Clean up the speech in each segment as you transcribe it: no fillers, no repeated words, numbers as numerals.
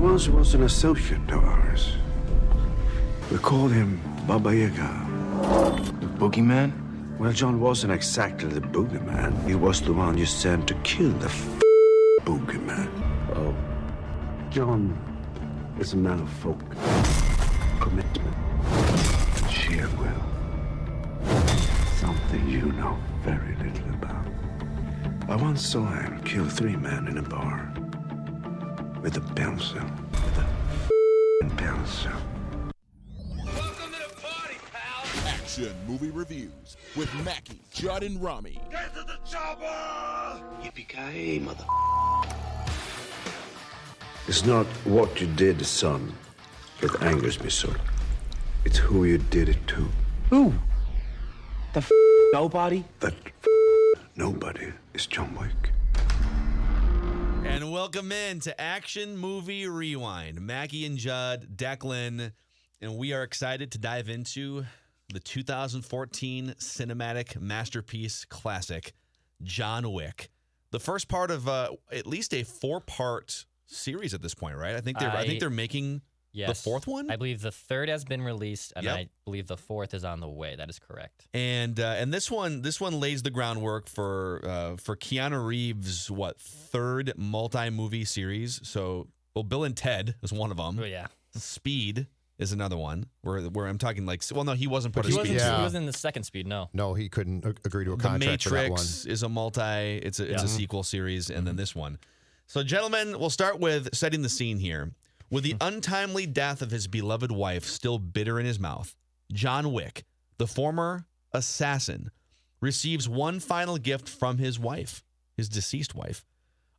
Once was an associate of ours. We called him Baba Yaga. The boogeyman? Well, John wasn't exactly the boogeyman. He was the one you sent to kill the boogeyman. Oh, John is a man of focus, commitment, sheer will. Something you know very little about. I once saw him kill 3 men in a bar. With a pencil. With a pencil. Welcome to the party, pal! Action movie reviews with Mackey, Judd, and Rami. Get to the chopper! Yippee-ki-yay, mother. It's not what you did, son, that angers me so. It's who you did it to. Who? The nobody? That nobody is John Wick. And welcome in to Action Movie Rewind. Mackey and Judd, Declan, and we are excited to dive into the 2014 cinematic masterpiece classic, John Wick. The first part of at least a 4-part series at this point, right? I think they're making the 4th one. I believe the 3rd has been released, and I believe the 4th is on the way. That is correct. And this one lays the groundwork for Keanu Reeves' 3rd multi-movie series. So, Bill and Ted is one of them. Oh yeah. Speed is another one where I'm talking like, well, no, he wasn't part of Speed. He wasn't in the second Speed. No, he couldn't agree to a contract for that one. The Matrix is a it's a sequel series, and then this one. So, gentlemen, we'll start with setting the scene here. With the untimely death of his beloved wife still bitter in his mouth, John Wick, the former assassin, receives one final gift from his wife, his deceased wife,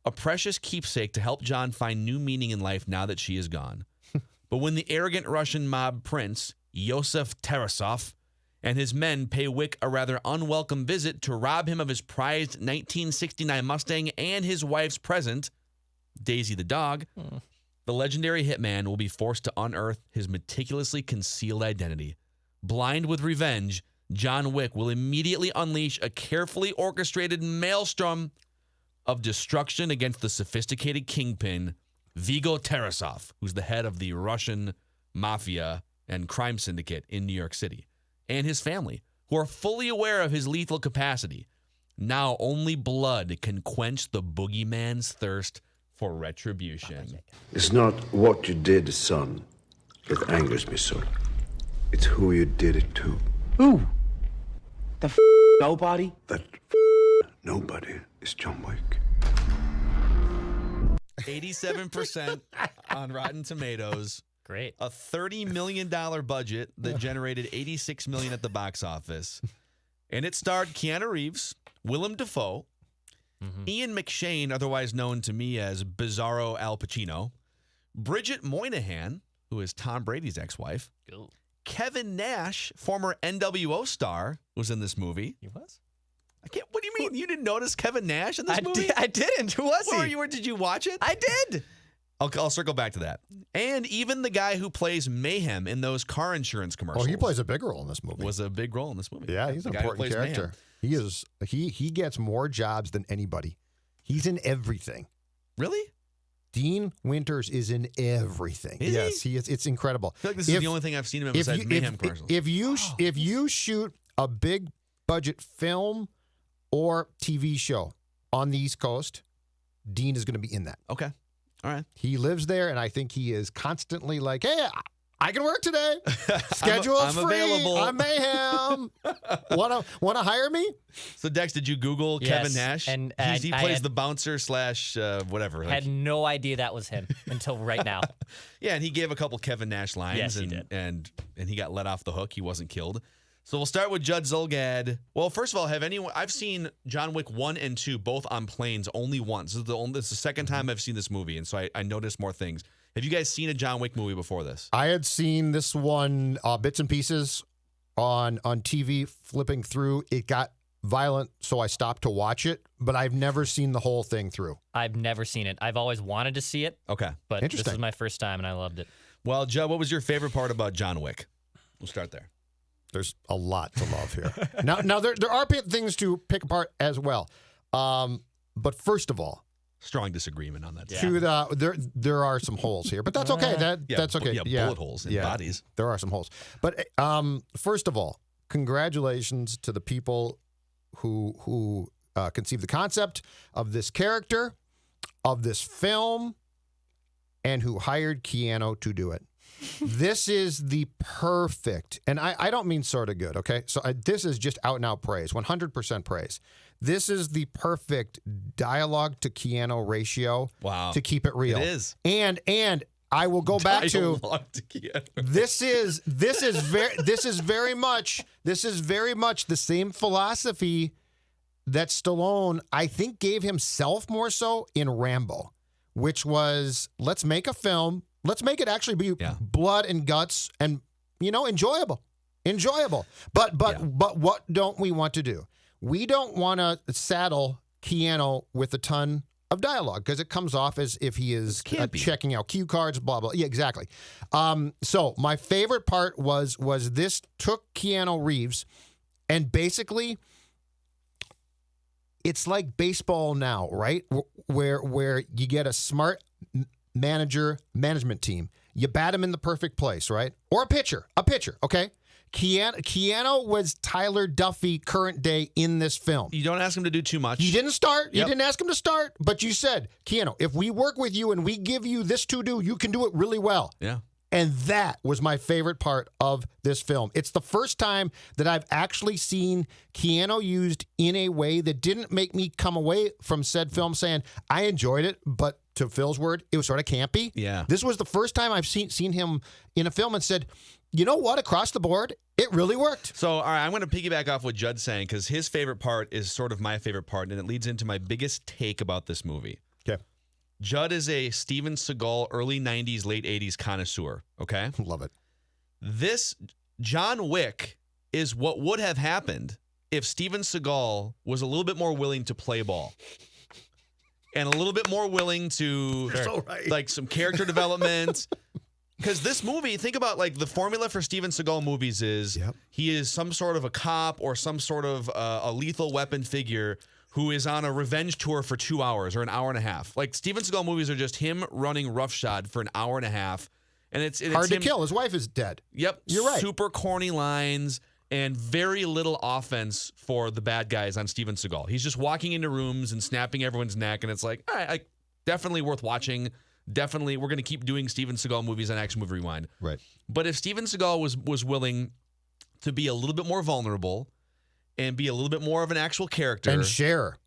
a precious keepsake to help John find new meaning in life now that she is gone. But when the arrogant Russian mob prince, Yosef Tarasov, and his men pay Wick a rather unwelcome visit to rob him of his prized 1969 Mustang and his wife's present, Daisy the dog, the legendary hitman will be forced to unearth his meticulously concealed identity. Blind with revenge, John Wick will immediately unleash a carefully orchestrated maelstrom of destruction against the sophisticated kingpin, Viggo Tarasov, who's the head of the Russian mafia and crime syndicate in New York City, and his family, who are fully aware of his lethal capacity. Now only blood can quench the boogeyman's thirst for retribution. It's not what you did, son, that angers me so. It's who you did it to. Who? The nobody? That nobody is John Wick. 87% on Rotten Tomatoes. great. A $30 million budget that generated $86 million at the box office. And it starred Keanu Reeves, Willem Dafoe, Ian McShane, otherwise known to me as Bizarro Al Pacino, Bridget Moynihan, who is Tom Brady's ex-wife, Cool. Kevin Nash, former NWO star, was in this movie. He was? What do you mean? You didn't notice Kevin Nash in this movie? I didn't. Who was he? Did you watch it? I did. I'll circle back to that. And even the guy who plays Mayhem in those car insurance commercials. Oh, he plays a big role in this movie. Was a big role in this movie. Yeah, he's an important character. Mayhem. He gets more jobs than anybody. He's in everything. Really? Dean Winters is in everything. Is he is. It's incredible. I feel like this is the only thing I've seen him in besides Mayhem commercials. If you shoot a big budget film or TV show on the East Coast, Dean is going to be in that. Okay. All right. He lives there, and I think he is constantly like, hey, I can work today. Schedule's I'm free. available. I'm Mayhem. Wanna hire me? So, Dex, did you Google Yes, Kevin Nash? and he I plays had- the bouncer slash whatever. Had no idea that was him until right now. Yeah, and he gave a couple Kevin Nash lines. Yes, he and, did. And he got let off the hook. He wasn't killed. So we'll start with Judd Zulgad. Well, first of all, I've seen John Wick 1 and 2 both on planes only once. This is the second time I've seen this movie, and so I noticed more things. Have you guys seen a John Wick movie before this? I had seen this one bits and pieces on TV, flipping through. It got violent, so I stopped to watch it, but I've never seen the whole thing through. I've never seen it. I've always wanted to see it, Okay. but this Interesting. is my first time, and I loved it. Well, Judd, what was your favorite part about John Wick? We'll start there. There's a lot to love here. now there are things to pick apart as well. But first of all, Strong disagreement on that. To there are some holes here, but that's okay. That's okay. Yeah, bullet holes in bodies. There are some holes. But first of all, congratulations to the people who conceived the concept of this character, of this film, and who hired Keanu to do it. This is the perfect, and I don't mean sort of good, okay? So this is just out and out praise, 100% praise. This is the perfect dialogue to Keanu ratio to keep it real. It is. And I will go back to this is very much the same philosophy that Stallone, I think, gave himself more so in Rambo, which was, let's make a film. Let's make it actually be blood and guts and, enjoyable. But what don't we want to do? We don't want to saddle Keanu with a ton of dialogue because it comes off as if he is checking out cue cards, blah, blah. Yeah, exactly. So my favorite part was this took Keanu Reeves and basically it's like baseball now, right? Where you get a smart management team. You bat him in the perfect place, right? Or a pitcher, okay? Keanu was Tyler Duffy current day in this film. You don't ask him to do too much. He didn't start. You didn't ask him to start, but you said, Keanu, if we work with you and we give you this to do, you can do it really well. Yeah. And that was my favorite part of this film. It's the first time that I've actually seen Keanu used in a way that didn't make me come away from said film saying, I enjoyed it, but to Phil's word, it was sort of campy. Yeah. This was the first time I've seen him in a film and said, you know what, across the board, it really worked. So, all right, I'm going to piggyback off what Judd's saying because his favorite part is sort of my favorite part, and it leads into my biggest take about this movie. Okay. Judd is a Steven Seagal early 90s, late 80s connoisseur, okay? Love it. This John Wick is what would have happened if Steven Seagal was a little bit more willing to play ball and a little bit more willing to like some character development. Because this movie, think about like the formula for Steven Seagal movies is he is some sort of a cop or some sort of a lethal weapon figure who is on a revenge tour for 2 hours or an hour and a half. Like Steven Seagal movies are just him running roughshod for an hour and a half. And it's hard to him, kill. His wife is dead. Yep. You're right. Super corny lines and very little offense for the bad guys on Steven Seagal. He's just walking into rooms and snapping everyone's neck. And it's like, all right, definitely worth watching. Definitely, we're going to keep doing Steven Seagal movies on Action Movie Rewind. Right. But if Steven Seagal was willing to be a little bit more vulnerable and be a little bit more of an actual character. And share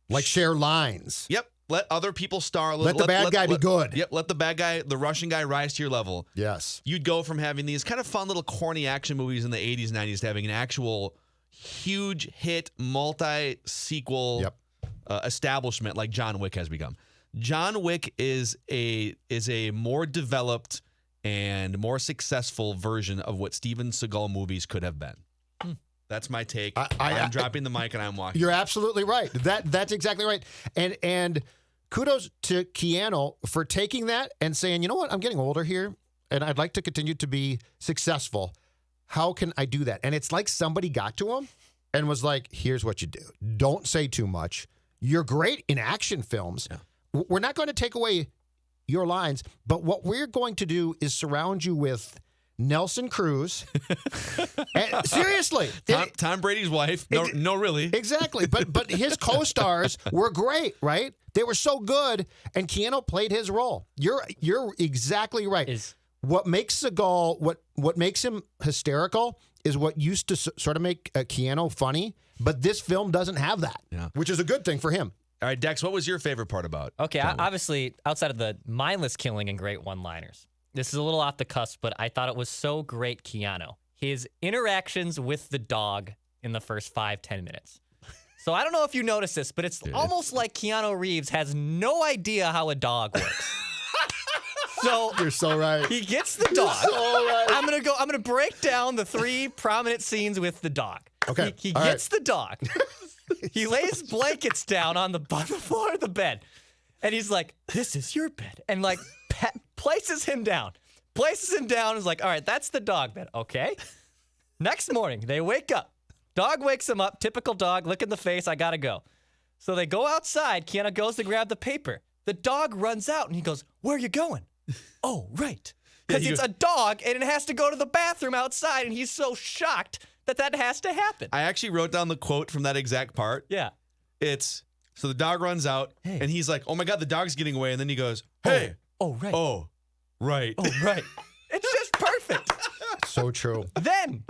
lines. Yep. Let other people star. Let the bad guy be good. Yep. Let the bad guy, the Russian guy, rise to your level. Yes. You'd go from having these kind of fun little corny action movies in the 80s, 90s to having an actual huge hit, multi-sequel establishment like John Wick has become. John Wick is a more developed and more successful version of what Steven Seagal movies could have been. That's my take. I'm dropping the mic and I'm walking. You're absolutely right. That's exactly right. And kudos to Keanu for taking that and saying, you know what, I'm getting older here and I'd like to continue to be successful. How can I do that? And it's like somebody got to him and was like, here's what you do. Don't say too much. You're great in action films. Yeah. We're not going to take away your lines, but what we're going to do is surround you with Nelson Cruz. And seriously. Tom Brady's wife. No, really. Exactly. But his co-stars were great, right? They were so good, and Keanu played his role. You're exactly right. What makes Seagal, what makes him hysterical is what used to sort of make Keanu funny, but this film doesn't have that, which is a good thing for him. All right, Dex, what was your favorite part about? Okay, obviously, outside of the mindless killing and great one-liners, this is a little off the cusp, but I thought it was so great, Keanu. His interactions with the dog in the first 5-10 minutes. So I don't know if you noticed this, but it's almost like Keanu Reeves has no idea how a dog works. So you're so right. He gets the dog. You're so right. I'm gonna break down the 3 prominent scenes with the dog. Okay. He gets the dog. He lays blankets down on the floor of the bed. And he's like, this is your bed. And like places him down. Is like, all right, that's the dog bed. Okay. Next morning, they wake up. Dog wakes him up. Typical dog. Look in the face. I gotta go. So they go outside. Keanu goes to grab the paper. The dog runs out and he goes, "Where are you going?" "Oh, right." Because it's a dog and it has to go to the bathroom outside, and he's so shocked that has to happen. I actually wrote down the quote from that exact part. Yeah. It's, so the dog runs out, and he's like, "Oh my God, the dog's getting away." And then he goes, "Hey. Oh, right. Oh, right." Oh, right. It's just perfect. So true. Then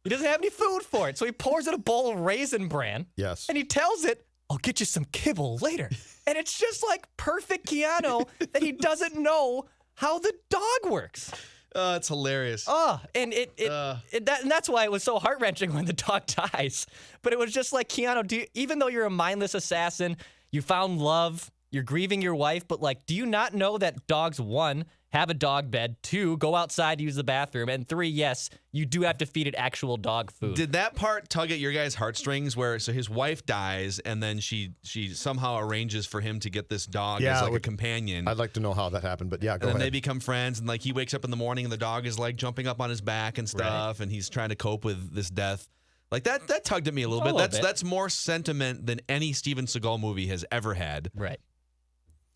he doesn't have any food for it, so he pours it a bowl of Raisin Bran. Yes. And he tells it, "I'll get you some kibble later." And it's just like perfect Keanu that he doesn't know how the dog works. It's hilarious. Oh, and and that's why it was so heart-wrenching when the dog dies. But it was just like, Keanu, even though you're a mindless assassin, you found love, you're grieving your wife, but like, do you not know that dogs, 1, have a dog bed, 2, go outside to use the bathroom, and 3, yes, you do have to feed it actual dog food. Did that part tug at your guys' heartstrings where so his wife dies and then she somehow arranges for him to get this dog as like a companion? I'd like to know how that happened, but yeah, go and ahead. they become friends, and like he wakes up in the morning and the dog is like jumping up on his back and stuff, and he's trying to cope with this death. Like that tugged at me a little bit. That's more sentiment than any Steven Seagal movie has ever had. Right.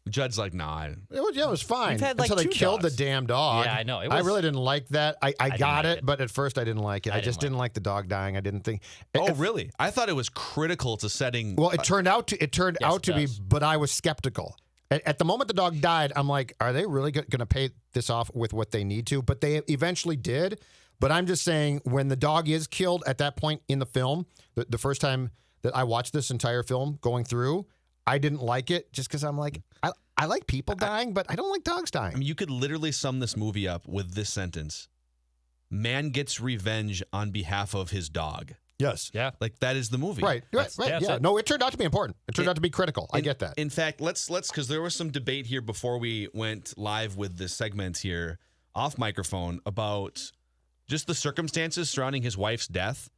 Judd's like, "Nah." It was fine We've had, like, until they 2 killed dogs. the damn dog. Yeah, I know. I really didn't like that. I got like it, it. but at first I didn't like it. I just didn't like the dog dying. I didn't think. Oh, really? I thought it was critical to setting. Well, it turned out to Yes, it be, does. but I was skeptical. At the moment the dog died, I'm like, are they really going to pay this off with what they need to? But they eventually did. But I'm just saying, when the dog is killed at that point in the film, the first time that I watched this entire film going through, I didn't like it just because I'm like, I like people dying, but I don't like dogs dying. I mean, you could literally sum this movie up with this sentence: "Man gets revenge on behalf of his dog." Yes. Yeah. Like, that is the movie. Right. That's Yeah. it. No, it turned out to be important. It turned out to be critical. I get that. In fact, let's because there was some debate here before we went live with this segment here off microphone about just the circumstances surrounding his wife's death.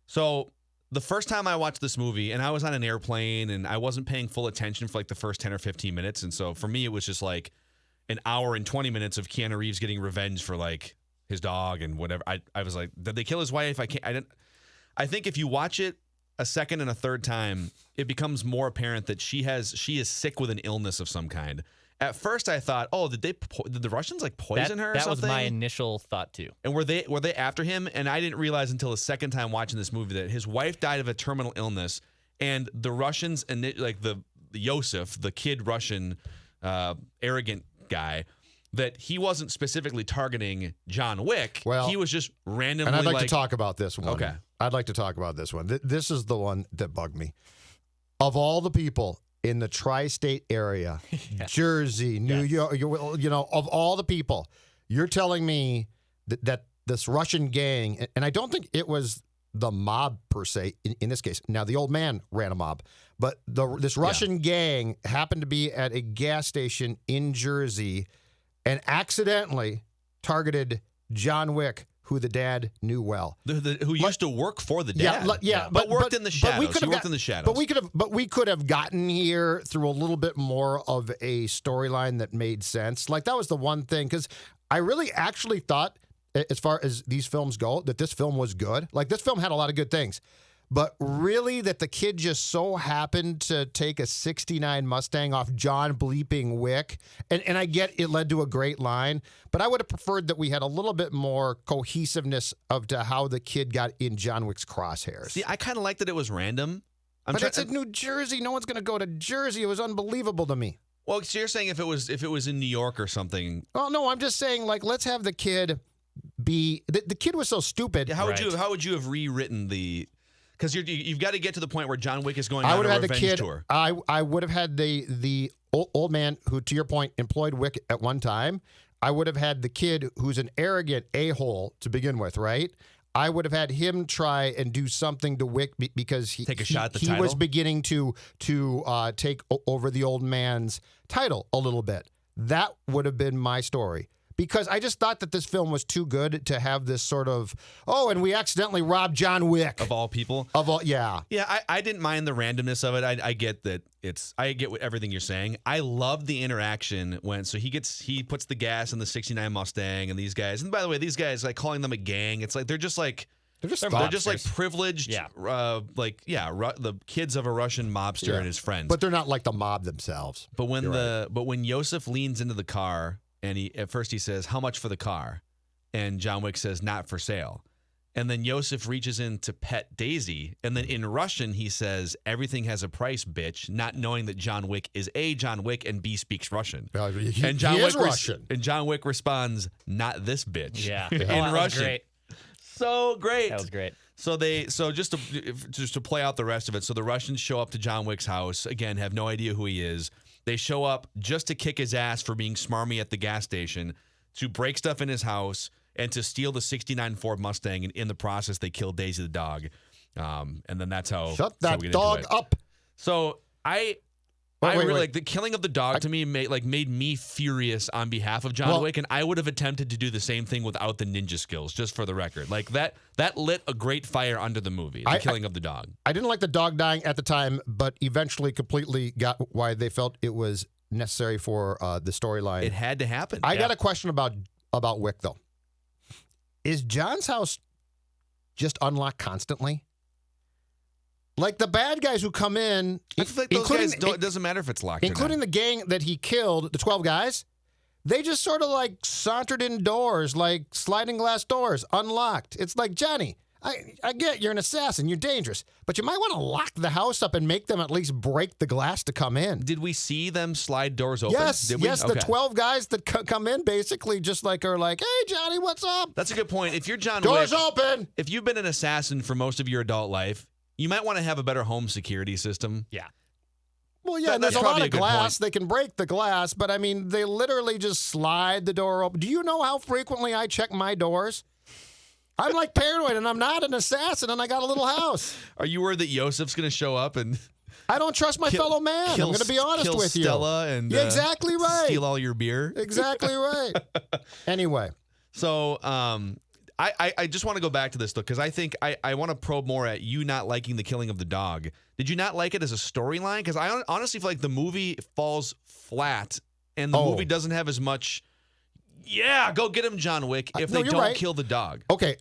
So the first time I watched this movie, and I was on an airplane and I wasn't paying full attention for like the first 10 or 15 minutes. And so for me, it was just like an hour and 20 minutes of Keanu Reeves getting revenge for like his dog and whatever. I was like, did they kill his wife? I think if you watch it a second and a third time, it becomes more apparent that she is sick with an illness of some kind. At first, I thought, oh, did the Russians like poison her or That something? was my initial thought too. And were they after him? And I didn't realize until the second time watching this movie that his wife died of a terminal illness, and the Russians, and like the Yosef, the kid Russian arrogant guy, that he wasn't specifically targeting John Wick. Well, he was just randomly. And I'd like to talk about this one. Okay. I'd like to talk about this one. This is the one that bugged me. Of all the people in the tri-state area, Jersey, New York, of all the people, you're telling me that this Russian gang, and I don't think it was the mob per se in this case. Now, the old man ran a mob, but this Russian gang happened to be at a gas station in Jersey and accidentally targeted John Wick, who the dad knew well. Who used to work for the dad. But worked in the shadows. He worked in the shadows. But we could have gotten here through a little bit more of a storyline that made sense. Like, that was the one thing, because I really actually thought, as far as these films go, that this film was good. Like, this film had a lot of good things. But really, that the kid just so happened to take a 69 Mustang off John bleeping Wick. And I get it led to a great line, but I would have preferred that we had a little bit more cohesiveness of to how the kid got in John Wick's crosshairs. See, I kind of like that it was random. But it's in New Jersey. No one's going to go to Jersey. It was unbelievable to me. Well, so you're saying if it was in New York or something. Well, no, I'm just saying, like, let's have the kid be. The kid was so stupid. How would you have rewritten the? Because you've got to get to the point where John Wick is going on a revenge tour. I would have had the old man who, to your point, employed Wick at one time. I would have had the kid who's an arrogant a-hole to begin with, right? I would have had him try and do something to Wick because he was beginning to take over the old man's title a little bit. That would have been my story. Because I just thought that this film was too good to have this sort of, and we accidentally robbed John Wick. Of all people? Yeah. Yeah, I didn't mind the randomness of it. I get that I get everything you're saying. I love the interaction he puts the gas in the 69 Mustang and these guys. And by the way, these guys, like calling them a gang, it's like they're just like They're just like mobsters. privileged, Yeah. the kids of a Russian mobster and his friends. But they're not like the mob themselves. But when Yosef leans into the car and at first he says, "How much for the car?" and John Wick says, "Not for sale." And then Yosef reaches in to pet Daisy, and then in Russian he says, "Everything has a price, bitch," not knowing that John Wick is A, John Wick, and B, speaks Russian. He is Russian. And John Wick responds, "Not this bitch." Yeah. in that was Russian. great. So great. That was great. So just to play out the rest of it. So the Russians show up to John Wick's house, again, have no idea who he is. They show up just to kick his ass for being smarmy at the gas station, to break stuff in his house, and to steal the 69 Ford Mustang. And in the process, they kill Daisy the dog. And then that's how. Shut how that we get dog into it. up. So I Wait, really wait. like the killing of the dog to me made me furious on behalf of John Wick, and I would have attempted to do the same thing without the ninja skills, just for the record. Like that lit a great fire under the movie, the killing of the dog. I didn't like the dog dying at the time, but eventually completely got why they felt it was necessary for the storyline. It had to happen. I got a question about Wick, though. Is John's house just unlocked constantly? Like the bad guys who come in, I feel like those guys it doesn't matter if it's locked including or not. the gang that he killed, the 12 guys, they just sort of like sauntered indoors, like sliding glass doors, unlocked. It's like, Johnny, I get you're an assassin, you're dangerous, but you might want to lock the house up and make them at least break the glass to come in. Did we see them slide doors open? Yes, Did we? yes. Okay. The 12 guys that come in basically just like are like, hey, Johnny, what's up? That's a good point. If you're John Doors Wick, open. if you've been an assassin for most of your adult life, you might want to have a better home security system. Yeah. Well, yeah, That's there's a lot probably a of good glass. point. They can break the glass, but I mean, they literally just slide the door open. Do you know how frequently I check my doors? I'm like paranoid, and I'm not an assassin, and I got a little house. Are you worried that Yosef's going to show up and I don't trust my fellow man. I'm going to be honest kill with Stella and you. Exactly right. steal all your beer? Exactly right. Anyway. So I just want to go back to this, though, because I think I want to probe more at you not liking the killing of the dog. Did you not like it as a storyline? Because I honestly feel like the movie falls flat, and the movie doesn't have as much, yeah, go get him, John Wick, if No, they you're don't right. kill the dog. Okay.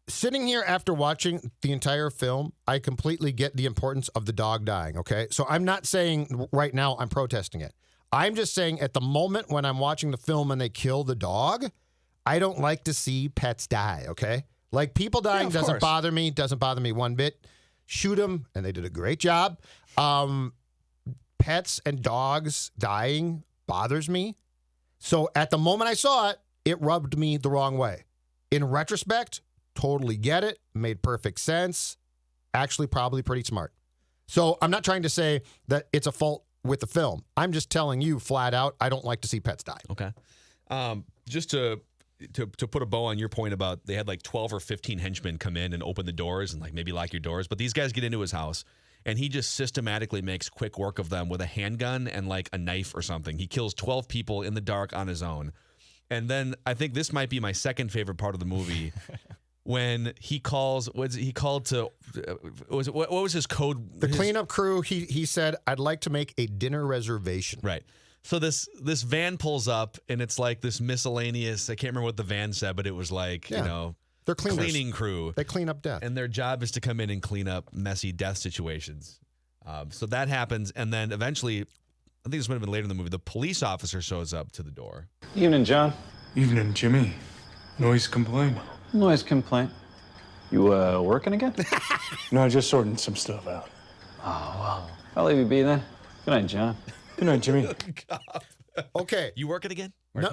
Sitting here after watching the entire film, I completely get the importance of the dog dying, okay? So I'm not saying right now I'm protesting it. I'm just saying at the moment when I'm watching the film and they kill the dog, I don't like to see pets die, okay? Like people dying of doesn't course. bother me one bit. Shoot them, and they did a great job. Pets and dogs dying bothers me. So at the moment I saw it, it rubbed me the wrong way. In retrospect, totally get it. Made perfect sense. Actually, probably pretty smart. So I'm not trying to say that it's a fault with the film. I'm just telling you flat out, I don't like to see pets die. Okay. Just to put a bow on your point about they had like 12 or 15 henchmen come in and open the doors and like maybe lock your doors, but these guys get into his house and he just systematically makes quick work of them with a handgun and like a knife or something. He kills 12 people in the dark on his own. And then I think this might be my second favorite part of the movie. When he calls, what was his code? The cleanup crew, he said, I'd like to make a dinner reservation. Right. So this van pulls up and it's like this miscellaneous, I can't remember what the van said, but it was like, They're cleaners. cleaning crew. They clean up death. And their job is to come in and clean up messy death situations. So that happens. And then eventually, I think this might have been later in the movie, the police officer shows up to the door. Evening, John. Evening, Jimmy. Noise complaint. Noise complaint. You working again? No, just sorting some stuff out. Oh, well. I'll leave you be then. Good night, John. Good night, Jimmy. Okay. You working again? No.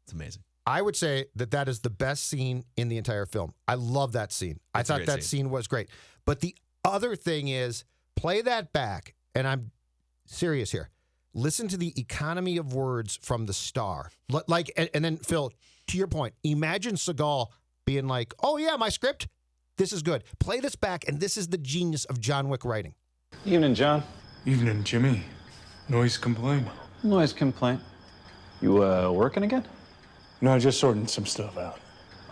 It's amazing. I would say that is the best scene in the entire film. I love that scene. I That's a thought great that scene was great. But the other thing is, play that back, and I'm serious here. Listen to the economy of words from the star. Like, and then, Phil, to your point, imagine Seagal being like, oh, yeah, my script, this is good. Play this back, and this is the genius of John Wick writing. Evening, John. Evening, Jimmy. Noise complaint. Noise complaint. You working again? No, just sorting some stuff out.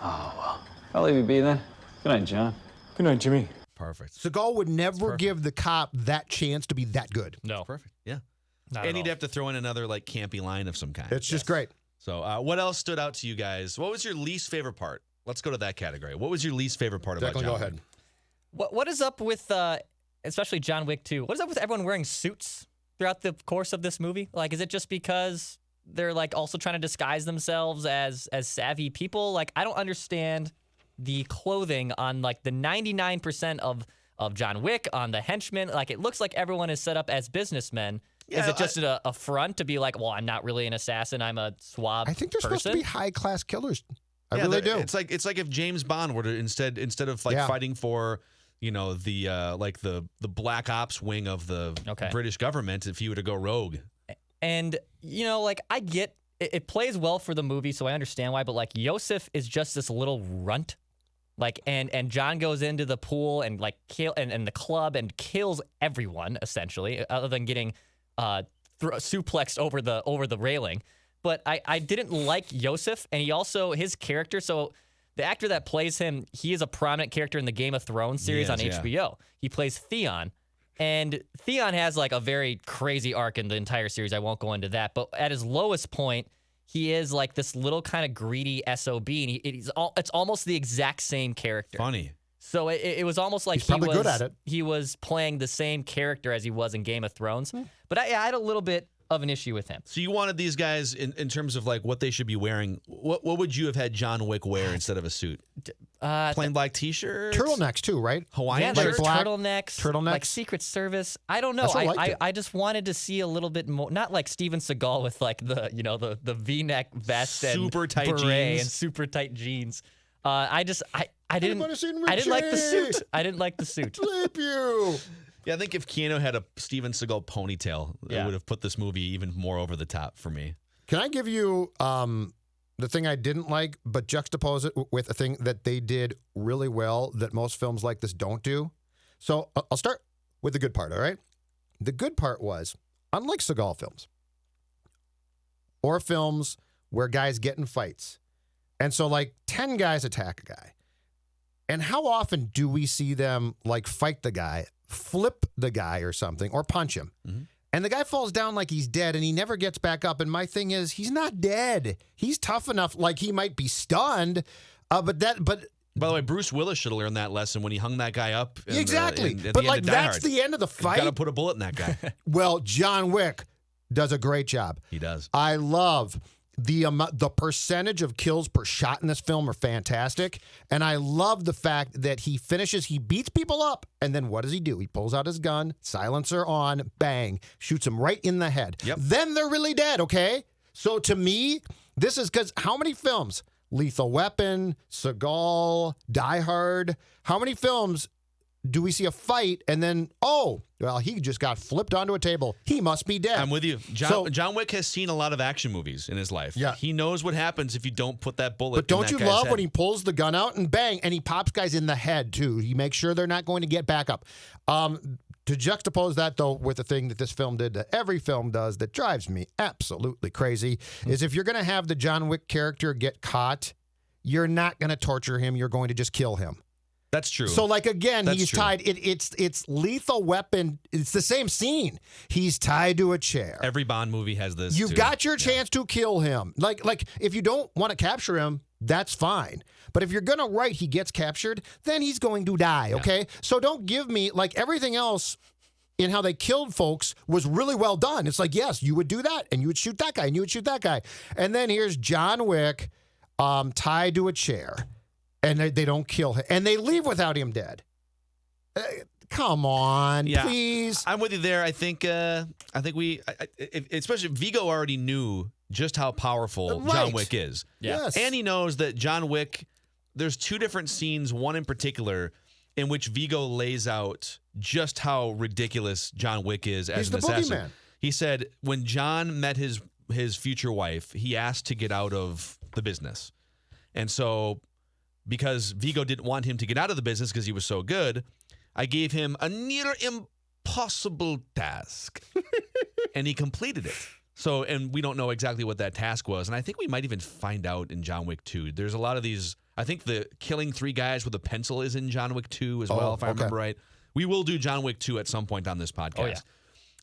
Oh, well. I'll leave you be then. Good night, John. Good night, Jimmy. Perfect. Seagal would never give the cop that chance to be that good. No. Perfect. Yeah. Not And at he'd all. have to throw in another like campy line of some kind. It's just great. So what else stood out to you guys? What was your least favorite part Let's go to that category. What was your least favorite part about Declan, John go Wick? ahead. What is up with, especially John Wick 2? What is up with everyone wearing suits throughout the course of this movie? Like, is it just because they're like also trying to disguise themselves as savvy people? Like, I don't understand the clothing on like the 99% of John Wick, on the henchmen. Like, it looks like everyone is set up as businessmen. Yeah, is it just a front to be like, well, I'm not really an assassin, I'm a suave I think they're supposed to person? be high-class killers. I Yeah, really do. It's like if James Bond were to instead of like Yeah. fighting for the black ops wing of the British government, if he were to go rogue. And, like, I get it plays well for the movie, so I understand why, but like Yosef is just this little runt. Like, and John goes into the pool and like and the club and kills everyone essentially, other than getting suplexed over the railing. But I didn't like Yosef, and his character. So the actor that plays him, he is a prominent character in the Game of Thrones series on HBO. He plays Theon. And Theon has like a very crazy arc in the entire series. I won't go into that. But at his lowest point, he is like this little kind of greedy SOB. And it's almost the exact same character. Funny. So it was almost like He's probably good at it. He was playing the same character as he was in Game of Thrones. But I had a little bit of an issue with him. So you wanted these guys in terms of like what they should be wearing. What would you have had John Wick wear instead of a suit? Plain black T-shirt, Turtlenecks too, right? Hawaiian Yeah, shirt, black turtlenecks, like Secret Service. I don't know. That's what I liked it. I just wanted to see a little bit more, not like Steven Seagal with like the V-neck vest super and tight beret jeans and super tight jeans. I didn't Anybody seen like the Richie? suit. I didn't like the suit. Flip you. Yeah, I think if Keanu had a Steven Seagal ponytail, it would have put this movie even more over the top for me. Can I give you the thing I didn't like, but juxtapose it with a thing that they did really well that most films like this don't do? So I'll start with the good part, all right? The good part was, unlike Seagal films, or films where guys get in fights, and so like 10 guys attack a guy, and how often do we see them like fight the guy, flip the guy or something, or punch him? And the guy falls down like he's dead and he never gets back up. And my thing is, he's not dead. He's tough enough, like he might be stunned. But By the way, Bruce Willis should have learned that lesson when he hung that guy up. exactly. At But the like end of Die that's Hard. the end of the fight. Got to put a bullet in that guy. Well, John Wick does a great job. He does. I love the percentage of kills per shot in this film are fantastic. And I love the fact that he beats people up. And then what does he do? He pulls out his gun, silencer on, bang, shoots him right in the head. Yep. Then they're really dead, okay? So to me, this is because how many films? Lethal Weapon, Seagal, Die Hard. How many films do we see a fight and then, he just got flipped onto a table. He must be dead. I'm with you. John Wick has seen a lot of action movies in his life. Yeah. He knows what happens if you don't put that bullet But don't in that you guy's love head. when he pulls the gun out and bang, and he pops guys in the head too? He makes sure they're not going to get back up. To juxtapose that, though, with the thing that this film did that every film does that drives me absolutely crazy, is if you're going to have the John Wick character get caught, you're not going to torture him. You're going to just kill him. That's true. So, like, again, That's he's true. tied. It's Lethal Weapon. It's the same scene. He's tied to a chair. Every Bond movie has this. You've too. got your chance to kill him. Like if you don't want to capture him, that's fine. But if you're going to write he gets captured, then he's going to die, okay? So don't give me, like, everything else in how they killed folks was really well done. It's like, yes, you would do that, and you would shoot that guy, and you would shoot that guy. And then here's John Wick tied to a chair, and they don't kill him. And they leave without him dead. Come on, please. I'm with you there. I think we, especially Vigo already knew just how powerful John Wick is. Yes. And he knows that John Wick, there's two different scenes, one in particular, in which Vigo lays out just how ridiculous John Wick is as an assassin. boogeyman. He said when John met his future wife, he asked to get out of the business. And so because Vigo didn't want him to get out of the business because he was so good, I gave him a near impossible task. And he completed it. So, and we don't know exactly what that task was. And I think we might even find out in John Wick 2. There's a lot of these. I think the killing 3 guys with a pencil is in John Wick 2 as well, if I remember right. We will do John Wick 2 at some point on this podcast.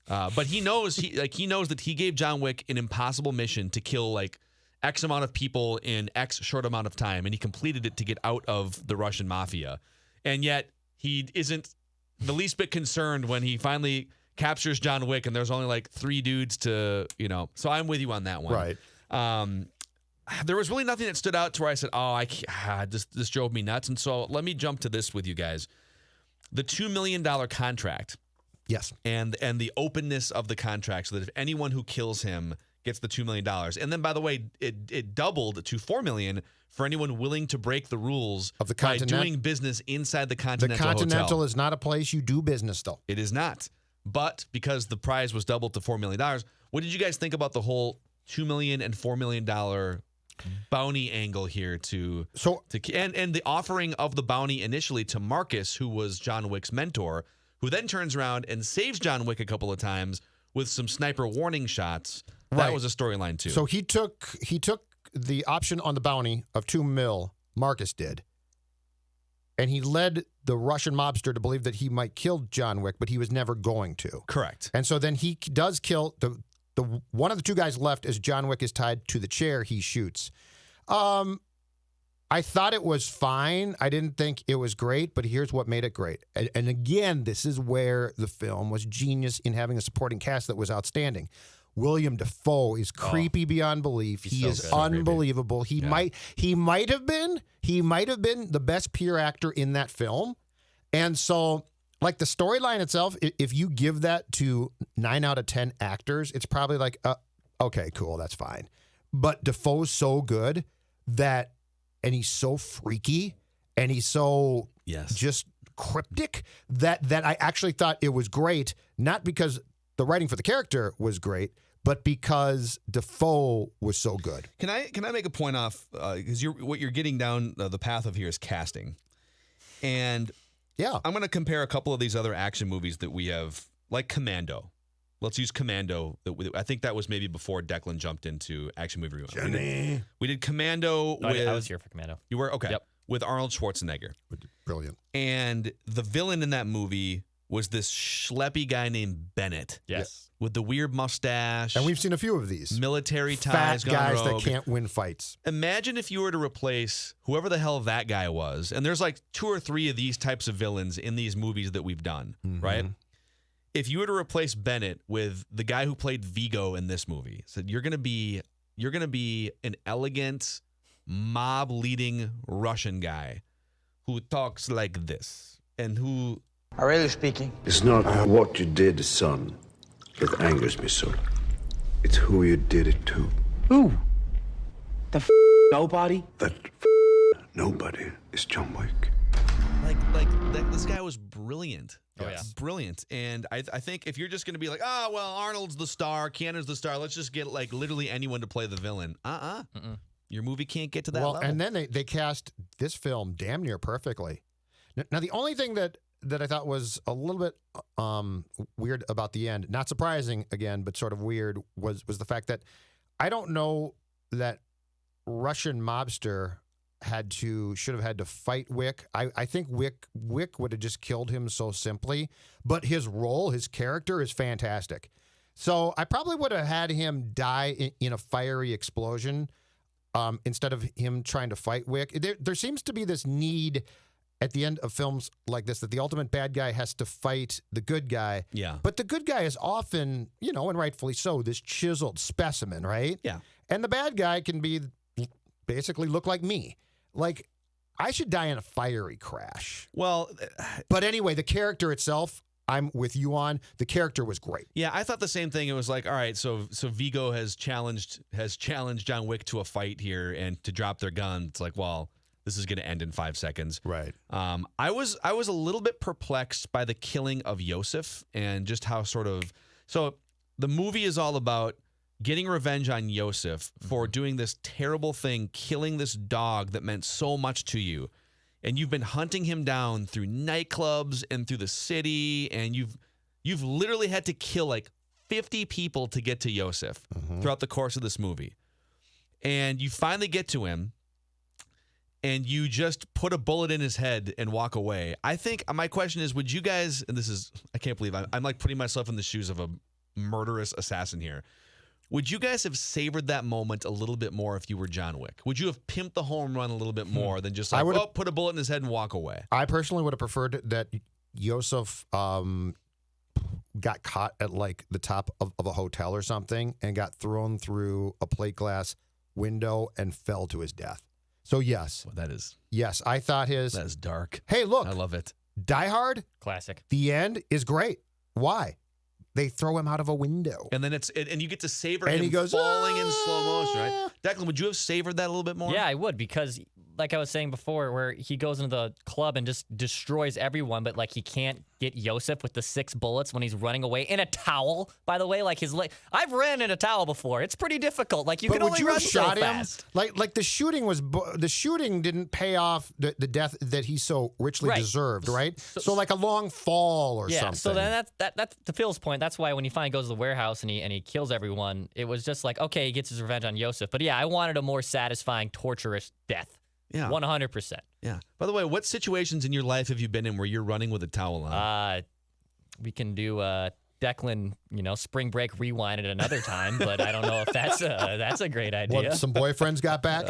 Oh, yeah. But he knows that he gave John Wick an impossible mission to kill like X amount of people in X short amount of time, and he completed it to get out of the Russian mafia. And yet he isn't the least bit concerned when he finally captures John Wick, and there's only like 3 dudes to, So I'm with you on that one. Right. There was really nothing that stood out to where I said, I can't, this drove me nuts. And so let me jump to this with you guys. The $2 million contract. Yes. And the openness of the contract so that if anyone who kills him gets the $2 million. And then, by the way, it doubled to $4 million for anyone willing to break the rules of the by doing business inside the Continental Hotel. The Continental Hotel. is not a place you do business, though. It is not. But because the prize was doubled to $4 million, what did you guys think about the whole $2 million and $4 million bounty angle here and the offering of the bounty initially to Marcus, who was John Wick's mentor, who then turns around and saves John Wick a couple of times with some sniper warning shots. That was a storyline too. So he took the option on the bounty of $2 million, Marcus did, and he led the Russian mobster to believe that he might kill John Wick, but he was never going to. Correct. And so then he does kill the one of the 2 guys left as John Wick is tied to the chair. He shoots. I thought it was fine. I didn't think it was great, but here's what made it great. And again, this is where the film was genius in having a supporting cast that was outstanding. William Dafoe is creepy beyond belief. He is unbelievable. He might have been the best peer actor in that film. And so, like, the storyline itself, if you give that to 9 out of 10 actors, it's probably like, okay, cool, that's fine. But Dafoe's so good and he's so freaky, and he's so just cryptic that I actually thought it was great, not because the writing for the character was great, but because Dafoe was so good. Can I make a point off, because what you're getting down the path of here is casting. And I'm going to compare a couple of these other action movies that we have, like Commando. Let's use Commando. I think that was maybe before Declan jumped into action movie. We did Commando. I was here for Commando. You were? Okay. Yep. With Arnold Schwarzenegger. Brilliant. And the villain in that movie was this schleppy guy named Bennett. Yes. With the weird mustache. And we've seen a few of these. Military ties. Fat guys that can't win fights. Imagine if you were to replace whoever the hell that guy was. And there's like 2 or 3 of these types of villains in these movies that we've done, right? If you were to replace Bennett with the guy who played Vigo in this movie, said you're gonna be an elegant, mob-leading Russian guy who talks like this and who. Really speaking. It's not what you did, son, that angers me so. It's who you did it to. Who? The nobody? That nobody is John Wick. This guy was brilliant. Oh, yeah. Brilliant. And I think if you're just going to be like, Arnold's the star, Keanu's the star, let's just get like literally anyone to play the villain. Your movie can't get to that level. And then they cast this film damn near perfectly. Now, the only thing that I thought was a little bit weird about the end, not surprising again, but sort of weird, was the fact that I don't know that Russian mobster should have had to fight Wick. I think Wick would have just killed him so simply, but his character is fantastic. So I probably would have had him die in a fiery explosion instead of him trying to fight Wick. There seems to be this need at the end of films like this that the ultimate bad guy has to fight the good guy. Yeah. But the good guy is often, and rightfully so, this chiseled specimen, right? Yeah. And the bad guy can be basically look like me. Like, I should die in a fiery crash. Well, but anyway, the character itself, I'm with you on. The character was great. Yeah, I thought the same thing. It was like, all right, so Vigo has challenged John Wick to a fight here and to drop their gun. It's like, well, this is going to end in 5 seconds. Right. I was a little bit perplexed by the killing of Yosef and just how so the movie is all about getting revenge on Yosef for doing this terrible thing, killing this dog that meant so much to you. And you've been hunting him down through nightclubs and through the city, and you've literally had to kill like 50 people to get to Yosef throughout the course of this movie. And you finally get to him, and you just put a bullet in his head and walk away. I think my question is, would you guys, and I can't believe I'm like putting myself in the shoes of a murderous assassin here. Would you guys have savored that moment a little bit more if you were John Wick? Would you have pimped the home run a little bit more than just like, oh, put a bullet in his head and walk away? I personally would have preferred that Yosef got caught at like the top of a hotel or something and got thrown through a plate glass window and fell to his death. So yes. Well, that is. Yes, I thought his. That is dark. Hey, look. I love it. Die Hard. Classic. The end is great. Why? They throw him out of a window. And then and you get to savor and him he goes, falling in slow motion, right? Declan, would you have savored that a little bit more? Yeah, I would, because like I was saying before, where he goes into the club and just destroys everyone, but like he can't get Yosef with the 6 bullets when he's running away in a towel. By the way, like his leg. I've ran in a towel before. It's pretty difficult. Like you can only run so fast. Like the shooting didn't pay off the death that he so richly deserved, right? So like a long fall or something. So then that's to Phil's point. That's why when he finally goes to the warehouse and he kills everyone, it was just like, okay, he gets his revenge on Yosef. But yeah, I wanted a more satisfying, torturous death. Yeah. 100%. Yeah. By the way, what situations in your life have you been in where you're running with a towel on? We can do Declan, spring break rewind at another time, but I don't know if that's a great idea. What, some boyfriends got back?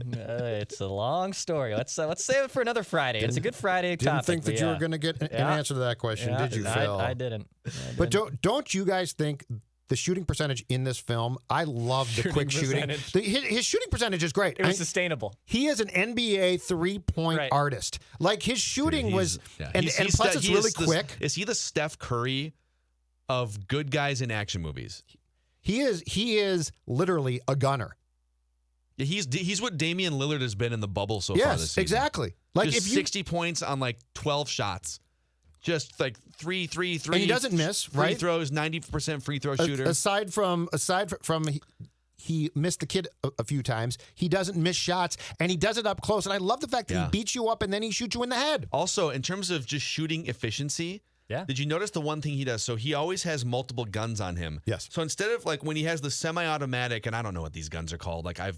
It's a long story. Let's save it for another Friday. It's a good Friday topic. Didn't think that you were going to get an answer to that question, did you, Phil? I didn't. But don't you guys think the shooting percentage in this film, I love the quick shooting. His shooting percentage is great. It was sustainable. He is an NBA three-point artist. Like his shooting was, and plus it's really quick. Is he the Steph Curry of good guys in action movies? He is literally a gunner. Yeah, he's what Damian Lillard has been in the bubble so far this season. Yes, exactly. Like just if 60 points on like 12 shots. Just like three. And he doesn't miss, right? Free throws, 90% free throw shooter. Aside from he missed the kid a few times, he doesn't miss shots, and he does it up close. And I love the fact that he beats you up and then he shoots you in the head. Also, in terms of just shooting efficiency, did you notice the one thing he does? So he always has multiple guns on him. Yes. So instead of like when he has the semi-automatic, and I don't know what these guns are called. Like I've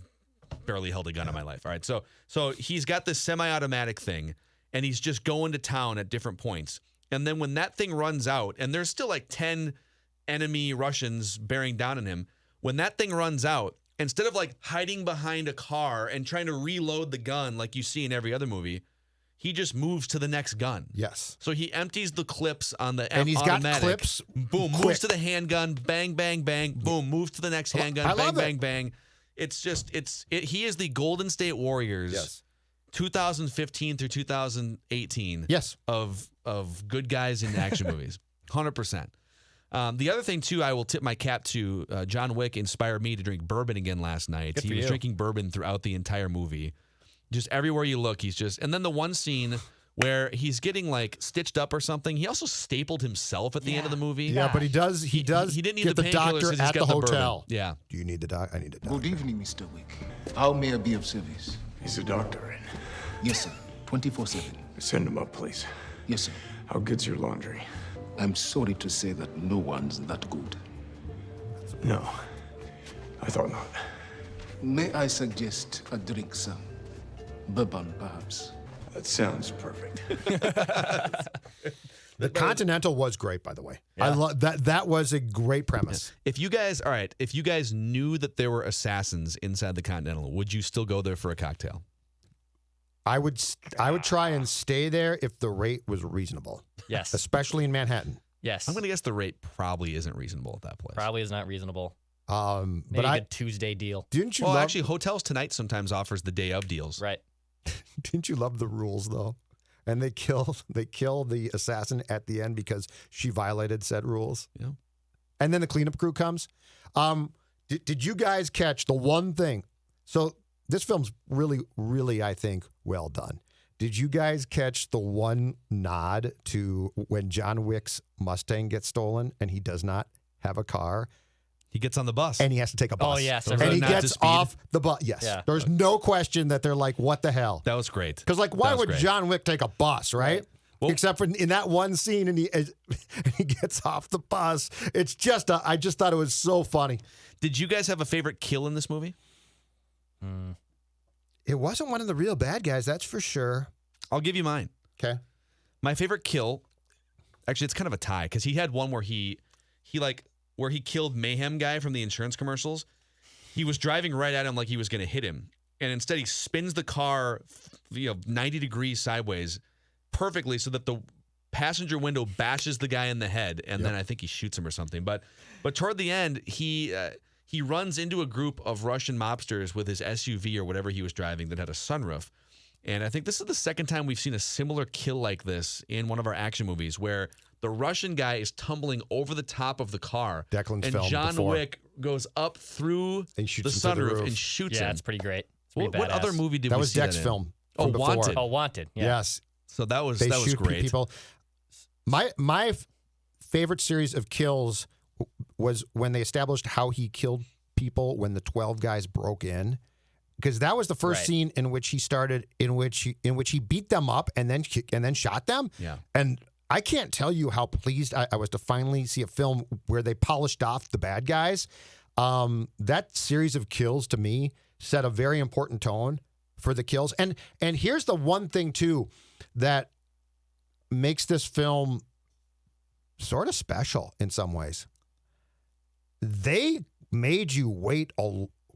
barely held a gun in my life. All right. So he's got this semi-automatic thing, and he's just going to town at different points. And then when that thing runs out, and there's still like 10 enemy Russians bearing down on him, when that thing runs out, instead of like hiding behind a car and trying to reload the gun like you see in every other movie, he just moves to the next gun. Yes. So he empties the clips on the and he's automatic. got clips. Boom, quick. moves to the handgun. Bang, bang, bang. Boom, moves to the next handgun. Bang, bang, bang. It's just he is the Golden State Warriors. Yes. 2015 through 2018 of good guys in action movies. 100%. The other thing, too, I will tip my cap to, John Wick inspired me to drink bourbon again last night. He was drinking bourbon throughout the entire movie. Just everywhere you look, he's just... And then the one scene where he's getting, like, stitched up or something, he also stapled himself at the end of the movie. Yeah, but he didn't need the doctor at the hotel. Yeah. Do you need the doctor? I need the doctor. Good evening, Mr. Wick. How may I be of service? Is the doctor in? Yes, sir. 24/7. Send him up, please. Yes, sir. How good's your laundry? I'm sorry to say that no one's that good. No, I thought not. May I suggest a drink, sir? Bourbon, perhaps. That sounds perfect. The Continental was great, by the way. I love that. That was a great premise. If you guys knew that there were assassins inside the Continental, would you still go there for a cocktail? I would try and stay there if the rate was reasonable. Yes. Especially in Manhattan. Yes. I'm going to guess the rate probably isn't reasonable at that place. Probably is not reasonable. But maybe a good Tuesday deal. Didn't you? Well, actually, Hotels Tonight sometimes offers the day of deals. Right. Didn't you love the rules though? And they kill the assassin at the end because she violated said rules. Yeah. And then the cleanup crew comes. Did you guys catch the one thing? So this film's really, really, I think, well done. Did you guys catch the one nod to when John Wick's Mustang gets stolen and he does not have a car? He gets on the bus. And he has to take a bus. Oh, yes. And he gets off the bus. Yes. Yeah. There's no question that they're like, what the hell? That was great. Because, like, why would John Wick take a bus, right? Well, except for in that one scene, and he gets off the bus. It's just, I just thought it was so funny. Did you guys have a favorite kill in this movie? It wasn't one of the real bad guys, that's for sure. I'll give you mine. Okay. My favorite kill, actually, it's kind of a tie, because he had one where he like, where he killed Mayhem Guy from the insurance commercials. He was driving right at him like he was going to hit him. And instead he spins the car 90 degrees sideways perfectly so that the passenger window bashes the guy in the head. And then I think he shoots him or something. But toward the end, he runs into a group of Russian mobsters with his SUV or whatever he was driving that had a sunroof. And I think this is the second time we've seen a similar kill like this in one of our action movies where the Russian guy is tumbling over the top of the car. Declan's and filmed John before. Wick goes up through the sunroof and shoots him. Yeah, it's pretty great. It's What, pretty what other badass. movie did That we was see Deck's that in? film. Oh, from before. Wanted. Oh, Wanted. Yeah. Yes. So that was They that was shoot great. people. My favorite series of kills was when they established how he killed people when the 12 guys broke in, because that was the first scene in which he started, in which he beat them up and then shot them. Yeah. And I can't tell you how pleased I was to finally see a film where they polished off the bad guys. That series of kills to me set a very important tone for the kills. And here's the one thing too that makes this film sort of special in some ways. They made you wait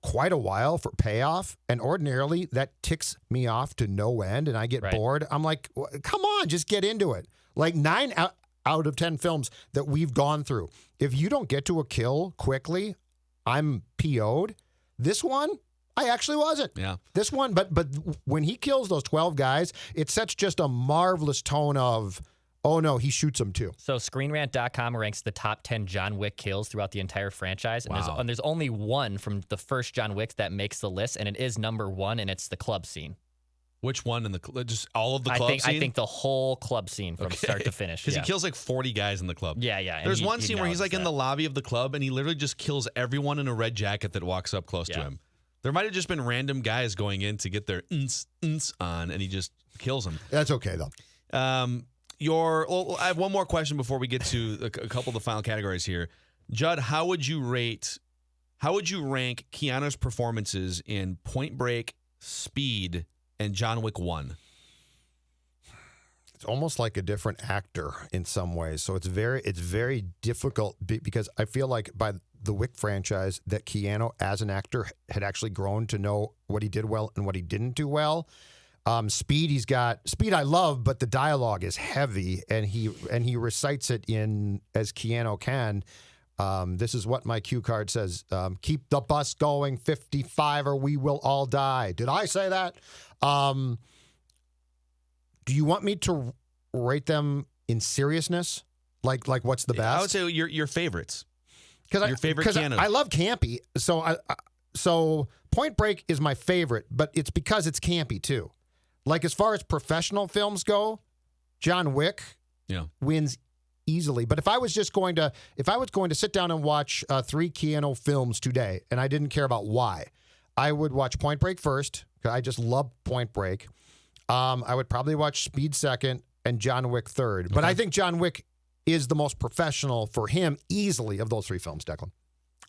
quite a while for payoff, and ordinarily that ticks me off to no end, and I get bored. I'm like, come on, just get into it. Like 9 out of 10 films that we've gone through, if you don't get to a kill quickly, I'm PO'd. This one, I actually wasn't. Yeah. This one, but when he kills those 12 guys, it sets just a marvelous tone of, oh no, he shoots them too. So ScreenRant.com ranks the top 10 John Wick kills throughout the entire franchise. And there's only one from the first John Wick that makes the list, and it is number 1, and it's the club scene. Which one in the just all of the club scene? I think the whole club scene from start to finish. Because he kills like 40 guys in the club. Yeah, yeah. There's one scene where he's like in the lobby of the club and he literally just kills everyone in a red jacket that walks up close to him. There might have just been random guys going in to get their on, and he just kills them. That's okay though. I have one more question before we get to a couple of the final categories here. Judd, how would you rank Keanu's performances in Point Break, Speed, and John Wick 1? It's almost like a different actor in some ways. So it's very difficult because I feel like by the Wick franchise that Keanu as an actor had actually grown to know what he did well and what he didn't do well. Speed I love, but the dialogue is heavy and he recites it in as Keanu can. This is what my cue card says. Keep the bus going 55 or we will all die. Did I say that? Do you want me to rate them in seriousness? Like what's the best? I would say your favorites. Your favorite Keanu. I love campy. So Point Break is my favorite, but it's because it's campy too. Like as far as professional films go, John Wick wins easily. But if I was going to sit down and watch 3 Keanu films today, and I didn't care about why, I would watch Point Break first because I just love Point Break. I would probably watch Speed second and John Wick third. But I think John Wick is the most professional for him easily of those 3 films, Declan.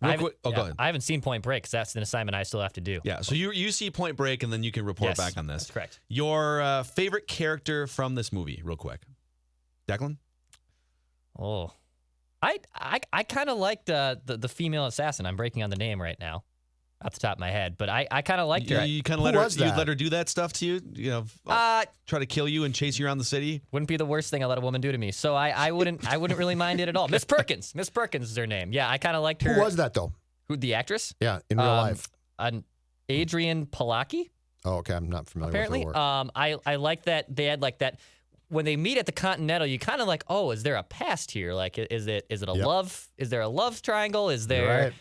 Go ahead. I haven't seen Point Break because that's an assignment I still have to do. Yeah, so you see Point Break and then you can report back on this. That's correct. Your favorite character from this movie, real quick. Declan? Oh, I kind of liked the female assassin. I'm breaking on the name right now, off the top of my head, but I kind of liked her. You kind of let her do that stuff to you? Try to kill you and chase you around the city? Wouldn't be the worst thing I let a woman do to me. So I wouldn't really mind it at all. Miss Perkins. Miss Perkins is her name. Yeah, I kind of liked her. Who was that though? Who, the actress? Yeah, in real life. Adrian Palacki. Oh, okay. I'm not familiar Apparently, with her work. I like that they had like that. When they meet at the Continental, you kind of like, oh, is there a past here? Like, is it a love? Is there a love triangle? Is there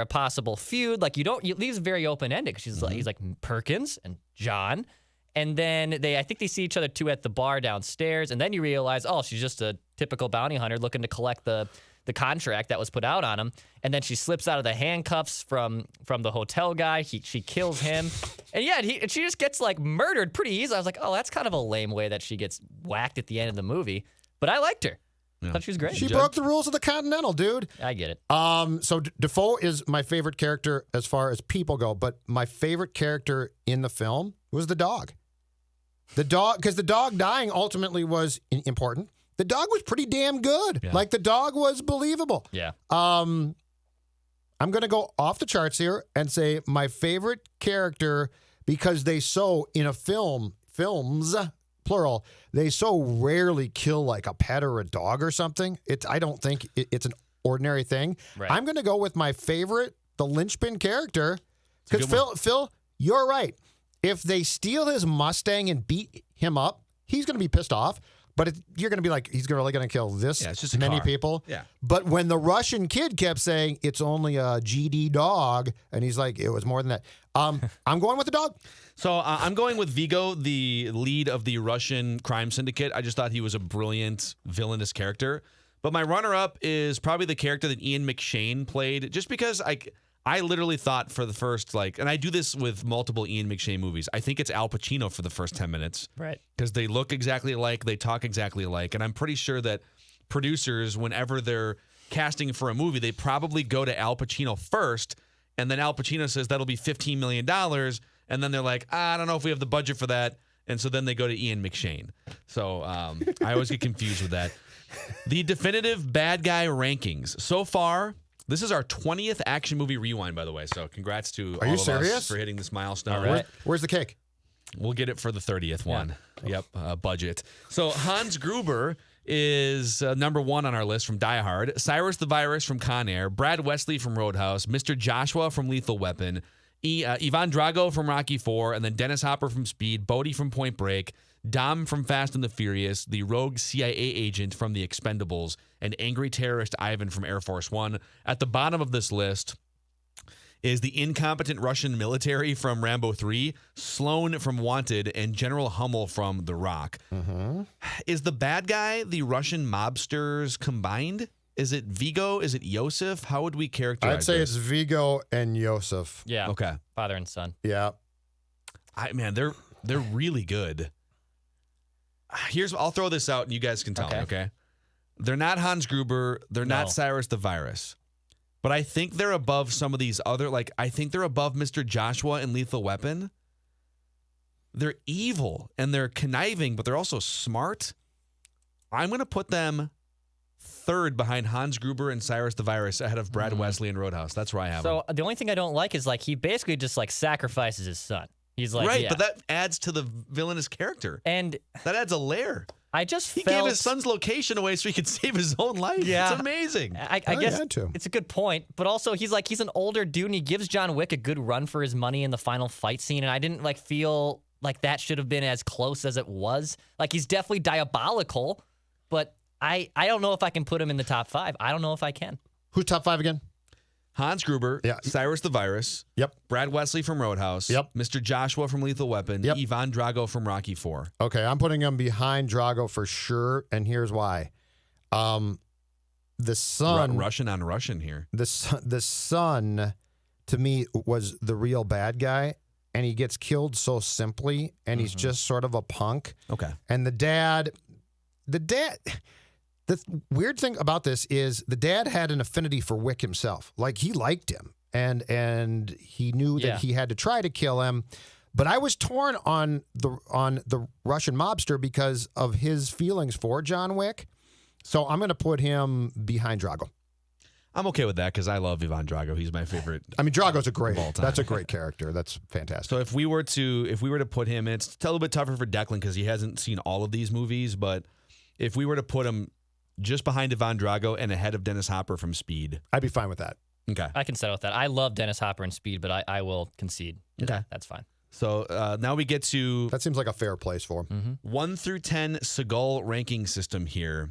a possible feud? Like, it leaves very open ended. He's like Perkins and John, and then I think they see each other too at the bar downstairs, and then you realize, oh, she's just a typical bounty hunter looking to collect the contract that was put out on him, and then she slips out of the handcuffs from the hotel guy. She kills him, and she just gets like murdered pretty easy. I was like, oh, that's kind of a lame way that she gets whacked at the end of the movie, but I liked her. I thought she was great. She broke the rules of the Continental, dude. I get it. So Defoe is my favorite character as far as people go, but my favorite character in the film was the dog. The dog, because the dog dying ultimately was important. the dog was pretty damn good. Yeah. Like the dog was believable. Yeah. I'm going to go off the charts here and say my favorite character, because they so, in a films, plural, they so rarely kill like a pet or a dog or something. I don't think it's an ordinary thing. Right. I'm going to go with my favorite, the linchpin character, because Phil, you're right. If they steal his Mustang and beat him up, he's going to be pissed off. But you're going to be like, he's really going to kill this it's just a many car. people? Yeah. But when the Russian kid kept saying, it's only a GD dog, and he's like, it was more than that. I'm going with the dog. So I'm going with Vigo, the lead of the Russian crime syndicate. I just thought he was a brilliant villainous character. But my runner-up is probably the character that Ian McShane played, just because I literally thought for the first, and I do this with multiple Ian McShane movies, I think it's Al Pacino for the first 10 minutes. Right. Because they look exactly alike, they talk exactly alike. And I'm pretty sure that producers, whenever they're casting for a movie, they probably go to Al Pacino first, and then Al Pacino says that'll be $15 million, and then they're like, I don't know if we have the budget for that. And so then they go to Ian McShane. So I always get confused with that. The definitive bad guy rankings. So far, this is our 20th action movie rewind, by the way. So congrats to all of us for hitting this milestone. All right. Where's the cake? We'll get it for the 30th one. Yep, budget. So Hans Gruber is number 1 on our list from Die Hard. Cyrus the Virus from Con Air. Brad Wesley from Roadhouse. Mr. Joshua from Lethal Weapon. Ivan Drago from Rocky IV. And then Dennis Hopper from Speed. Bodhi from Point Break. Dom from Fast and the Furious, the rogue CIA agent from The Expendables, and angry terrorist Ivan from Air Force One. At the bottom of this list is the incompetent Russian military from Rambo 3, Sloan from Wanted, and General Hummel from The Rock. Mm-hmm. Is the bad guy the Russian mobsters combined? Is it Vigo? Is it Yosef? How would we characterize I'd say this? it's Vigo and Yosef. Yeah. Okay. Father and son. Yeah. They're really good. I'll throw this out and you guys can tell me, okay? They're not Hans Gruber. They're not Cyrus the Virus. But I think they're above some of these other, I think they're above Mr. Joshua in Lethal Weapon. They're evil and they're conniving, but they're also smart. I'm going to put them third behind Hans Gruber and Cyrus the Virus ahead of Brad Wesley and Roadhouse. That's where I have them. So the only thing I don't like is he basically just sacrifices his son. He's like, right, but that adds to the villainous character. And that adds a layer. I just He gave his son's location away so he could save his own life. Yeah. It's amazing. I guess it's a good point, but also he's an older dude and he gives John Wick a good run for his money in the final fight scene, and I didn't feel like that should have been as close as it was. He's definitely diabolical, but I don't know if I can put him in the top 5. I don't know if I can. Who's top 5 again? Hans Gruber, Cyrus the Virus, Brad Wesley from Roadhouse, Mr. Joshua from Lethal Weapon, Ivan Drago from Rocky IV. Okay, I'm putting him behind Drago for sure, and here's why. The son... Russian on Russian here. The son, to me, was the real bad guy, and he gets killed so simply, and he's just sort of a punk. Okay. And the dad... The weird thing about this is the dad had an affinity for Wick himself. He liked him, and he knew that he had to try to kill him. But I was torn on the Russian mobster because of his feelings for John Wick. So I'm going to put him behind Drago. I'm okay with that because I love Ivan Drago. He's my favorite. I mean, Drago's that's a great character. That's fantastic. So if we were to put him, and it's a little bit tougher for Declan because he hasn't seen all of these movies, but if we were to put him just behind Ivan Drago and ahead of Dennis Hopper from Speed, I'd be fine with that. Okay. I can settle with that. I love Dennis Hopper and Speed, but I will concede. Okay. That's fine. So now we get to... That seems like a fair place for him. 1 through 10 Seagal ranking system here.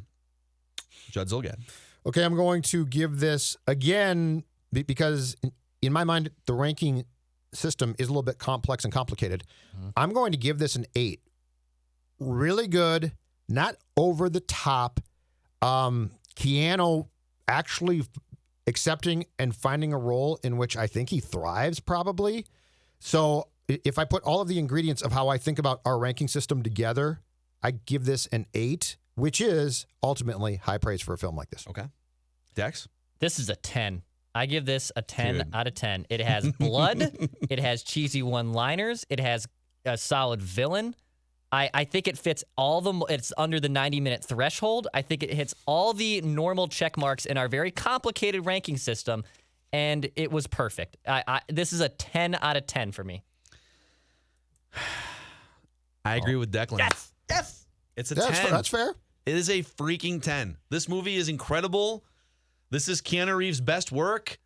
Judd Zulgad. Okay, I'm going to give this, again, because in my mind, the ranking system is a little bit complex and complicated. I'm going to give this an 8. Really good, not over the top. Keanu actually accepting and finding a role in which I think he thrives, probably. So if I put all of the ingredients of how I think about our ranking system together, I give this an 8, which is ultimately high praise for a film like this. Okay. Dex? This is a 10. I give this a 10 out of 10. It has blood. It has cheesy one-liners. It has a solid villain. I think it fits it's under the 90-minute threshold. I think it hits all the normal check marks in our very complicated ranking system, and it was perfect. This is a 10 out of 10 for me. I agree with Declan. Yes. It's a 10. That's fair. It is a freaking 10. This movie is incredible. This is Keanu Reeves' best work.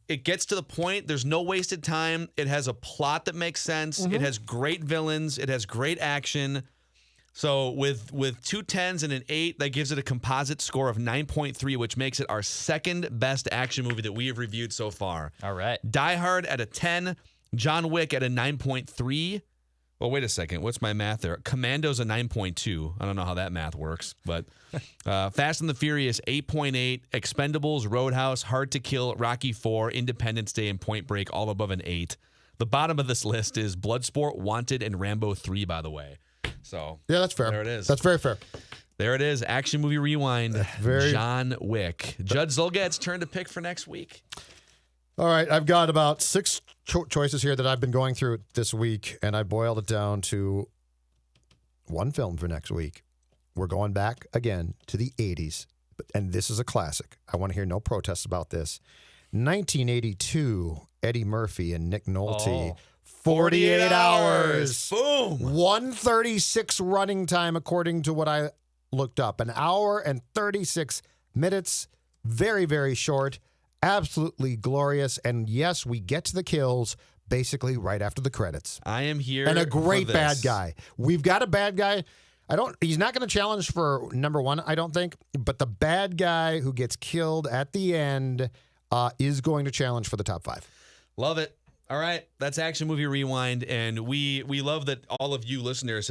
It gets to the point. There's no wasted time. It has a plot that makes sense. It has great villains. It has great action. So with 2 10s and an 8, that gives it a composite score of 9.3, which makes it our second best action movie that we have reviewed so far. All right. Die Hard at a 10. John Wick at a 9.3. Well, wait a second. What's my math there? Commando's a 9.2. I don't know how that math works, but Fast and the Furious, 8.8. Expendables, Roadhouse, Hard to Kill, Rocky 4, Independence Day, and Point Break, all above an 8. The bottom of this list is Bloodsport, Wanted, and Rambo 3, by the way. So yeah, that's fair. There it is. That's very fair. There it is. Action movie rewind. Very John Wick. Judd Zolgad's turn to pick for next week. All right, I've got about 6 choices here that I've been going through this week, and I boiled it down to one film for next week. We're going back again to the 80s, and this is a classic. I want to hear no protests about this. 1982, Eddie Murphy and Nick Nolte. 48 hours. Boom. 136 running time, according to what I looked up. An hour and 36 minutes. Very, very short. Absolutely glorious. And yes, we get to the kills basically right after the credits. I am here. And a great for bad this. guy. We've got a bad guy. He's not going to challenge for number 1, I don't think. But the bad guy who gets killed at the end is going to challenge for the top 5. Love it. All right. That's Action Movie Rewind. And we love that all of you listeners